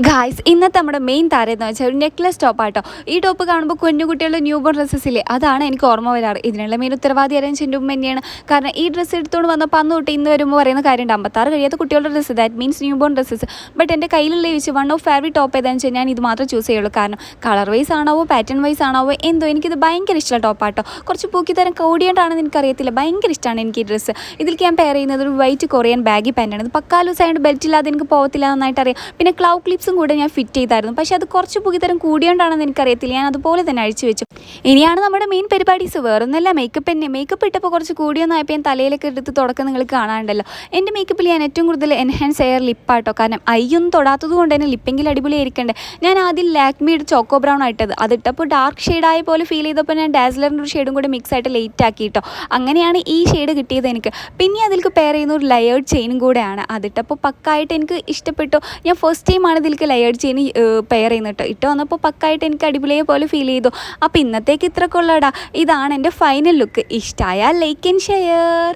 Guys ഇന്നത്തെ നമ്മുടെ main താരം എന്ന് വെച്ചാൽ ഒരു നെക്ലസ് ടോപ്പാട്ടോ. ഈ ടോപ്പ് കാണുമ്പോൾ കുഞ്ഞു കുട്ടികളുടെ ന്യൂ ബോൺ ഡ്രസ്സസില്ലേ, അതാണ് എനിക്ക് ഓർമ്മ വരാറ്. ഇതിനുള്ള മെയിൻ ഉത്തരവാദി അറിയാൻ എൻ്റെ ഉമ്മ തന്നെയാണ്. കാരണം ഈ ഡ്രസ്സ് എടുത്തുകൊണ്ട് വന്നപ്പോൾ അന്ന് തൊട്ട് ഇന്ന് വരുമ്പോൾ പറയുന്ന കാര്യമുണ്ട്, 56 കഴിയാത്ത കുട്ടികളുടെ dress, that means new born dresses. But എൻ്റെ കയ്യിലുള്ള ചോദിച്ചു വൺ ഓഫ് ഫേവറേറ്റ് ടോപ്പ് ഏതാണെന്ന് വെച്ചാൽ ഞാൻ ഇത് മാത്രമേ ചൂസ് ചെയ്യുള്ളൂ. കാരണം കളർ വൈസ് ആണാവോ പാറ്റേൺ വൈസ് ആണാവോ എന്തോ എനിക്കിത് ഭയങ്കര ഇഷ്ടമുള്ള ടോപ്പാട്ടോ. കുറച്ച് പൂക്കിത്തരം കോടിയോണ്ടാണെന്ന് എനിക്കറിയത്തില്ല, ഭയങ്കര ഇഷ്ടമാണ് എനിക്ക് ഈ ഡ്രസ്സ്. ഇതിലേക്ക് ഞാൻ പെയർ ചെയ്യുന്നത് ഒരു വൈറ്റ് കൊറിയൻ ബാഗി പാൻറ്റാണ്. ഇത് പക്കാ ലൂസ് ആയതുകൊണ്ട് ബെൽറ്റ് ഇല്ലാതെ എനിക്ക് പോകത്തില്ല നന്നായിട്ട് അറിയാം. പിന്നെ ക്ലൗ ക്ലിപ്സും കൂടെ ഞാൻ ഫിറ്റ് ചെയ്തായിരുന്നു, പക്ഷേ അത് കുറച്ച് പുകിത്തരം കൂടിയോണ്ടാണെന്ന് എനിക്കറിയത്തില്ല, ഞാൻ അതുപോലെ തന്നെ അഴിച്ചു വെച്ചു. ഇനിയാണ് നമ്മുടെ മെയിൻ പരിപാടീസ്, വേറൊന്നുമല്ല മേക്കപ്പ് തന്നെ. മേക്കപ്പ് ഇട്ടപ്പോൾ കുറച്ച് കൂടിയൊന്നായപ്പോൾ ഞാൻ തലയിലൊക്കെ എടുത്ത് തുടക്കം നിങ്ങൾക്ക് കാണാണ്ടല്ലോ. എൻ്റെ മേക്കപ്പിൽ ഞാൻ ഏറ്റവും കൂടുതൽ എൻഹാൻസ് എയർ ലിപ്പാട്ടോ. കാരണം ഐയൊന്നും തൊടാത്തത് കൊണ്ട് തന്നെ ലിപ്പെങ്കിൽ അടിപൊളിയായിരിക്കണ്ടേ. ഞാൻ ആദ്യം ലാക്മിയുടെ ചോക്കോ ബ്രൗൺ ആയിട്ടത്, അതിട്ടപ്പോൾ ഡാർക്ക് ഷെയ്ഡായ പോലെ ഫീൽ ചെയ്തപ്പോൾ ഞാൻ ഡാസ്ലറിൻ്റെ ഒരു ഷെയ്ഡും കൂടി മിക്സ് ആയിട്ട് ലേറ്റ് ആക്കിയിട്ടോ. അങ്ങനെയാണ് ഈ ഷെയ്ഡ് കിട്ടിയത് എനിക്ക്. പിന്നെ അതിലേക്ക് പെയർ ചെയ്യുന്ന ഒരു ലയേർഡ് ചെയിനും കൂടെയാണ്. അതിട്ടപ്പോൾ പക്കായിട്ട് എനിക്ക് ഇഷ്ടപ്പെട്ടു. ഞാൻ ഫസ്റ്റ് ടൈമാണ് ഇതിലേക്ക് ലയേർഡ് ചെയിൻ പെയർ ചെയ്യുന്നത് കേട്ടോ. ഇട്ട് വന്നപ്പോൾ പക്കായിട്ട് എനിക്ക് അടിപൊളിയെ പോലെ ഫീൽ ചെയ്തു. അപ്പോൾ ഇന്നത്തേക്ക് ഇത്രക്കുള്ളടാ. ഇതാണ് എൻ്റെ ഫൈനൽ ലുക്ക്. ഇഷ്ടമായാൽ ലൈക്ക് ആൻഡ് ഷെയർ.